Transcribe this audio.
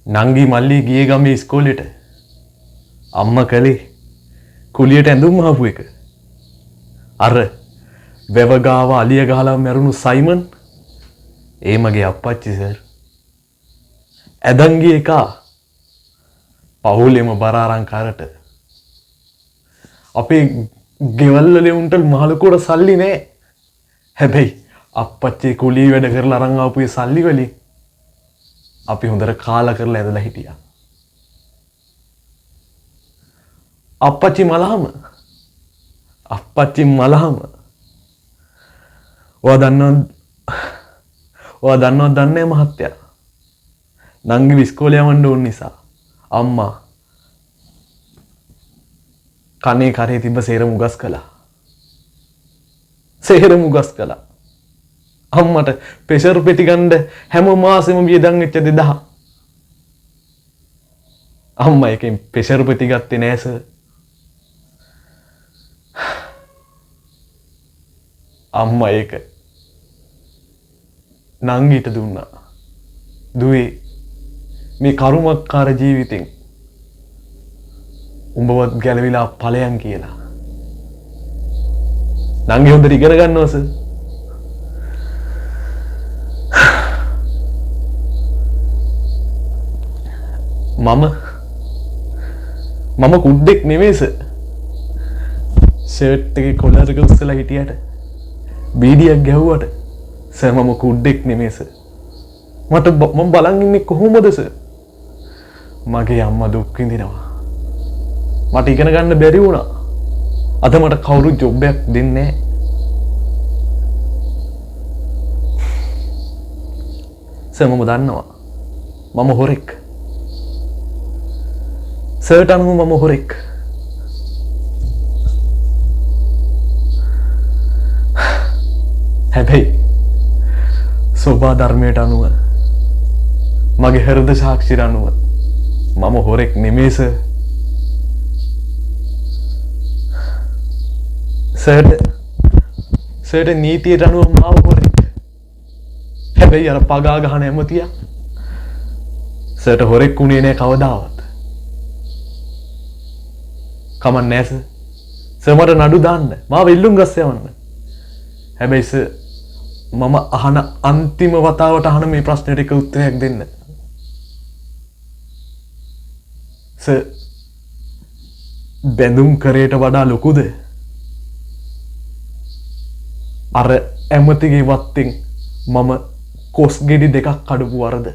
නංගි මල්ලි ගියේ ගමේ ඉස්කෝලේට. අම්මා කලේ කුලියට ඇඳුම් ආපු එක. අර වැවගාව අලිය ගහලා මැරුණු සයිමන් ඒ මගේ අප්පච්චි සර්. ඇදන් ගිය එකා පවුලෙම බර අරන් කරට. අපේ ගෙවල් වල උන්ට මහලුකුවට සල්ලි නෑ. හැබැයි අප්පච්චි කුලිය වැඩ කරලා අරන් ආපු ඒ සල්ලි වලින් අපි හොඳට කාලා කරලා ඇදලා හිටියා. අප්පච්චි මලහම ඔයා දන්නවද දන්නේ මහත්තයා. නංගි ඉස්කෝලේ යවන්න ඕන නිසා අම්මා කනේ කරේ තිබ්බ සේරම උගස් කළා. අම්මට ප්‍රෙෂර් පෙති ගන්න හැම මාසෙම වියදම් වෙච්ච 2000. අම්මා එකෙන් ප්‍රෙෂර් පෙති ගත්තේ නෑ සර්. අම්මා ඒක නංගිට දුන්නා. දුවේ මේ කරුමක්කාර ජීවිතෙන් උඹවත් ගැලවිලා ඵලයන් කියලා. නංගි හොඳට ඉගෙන ගන්නවා සර්. මම කුඩ්ඩෙක් නෙමෙයි සර්. ෂර්ට් එකේ කොලර් එක උස්සලා හිටියට බීඩියක් ගැහුවට සර් මම කුඩ්ඩෙක් නෙමෙයි සර්. මම බලන් ඉන්නේ කොහොමද සර්? මගේ අම්මා දුක් විඳිනවා. මට ඉගෙන ගන්න බැරි වුණා. අද මට කවුරුත් ජොබ් එකක් දෙන්නේ නැහැ. සර් මම දන්නවා. මම හොරෙක්. සර්ට අනුව මම හොරෙක්. හැබැයි සෝබා ධර්මයට අනුව මගේ හෘද සාක්ෂියට අනුව මම හොරෙක් නෙමෙයි සර්. සර්ට නීතියට අනුව මාව හොරෙක්. හැබැයි අර පගා ගහන ඇමතියා සර්ට හොරෙක් උනේ නෑ කවදාවත්. කමක් නෑ සර්. සර් මට නඩු දාන්න. මාව එල්ලුම් ගස් යවන්න. හැබැයි සර් මම අහන අන්තිම වතාවට අහන මේ ප්‍රශ්නෙට එක උත්තරයක් දෙන්න. සර් බැඳුම් කරේට වඩා ලොකුද අර ඇමතිගේ වත්තෙන් මම කොස් ගෙඩි දෙකක් කඩපු වරද?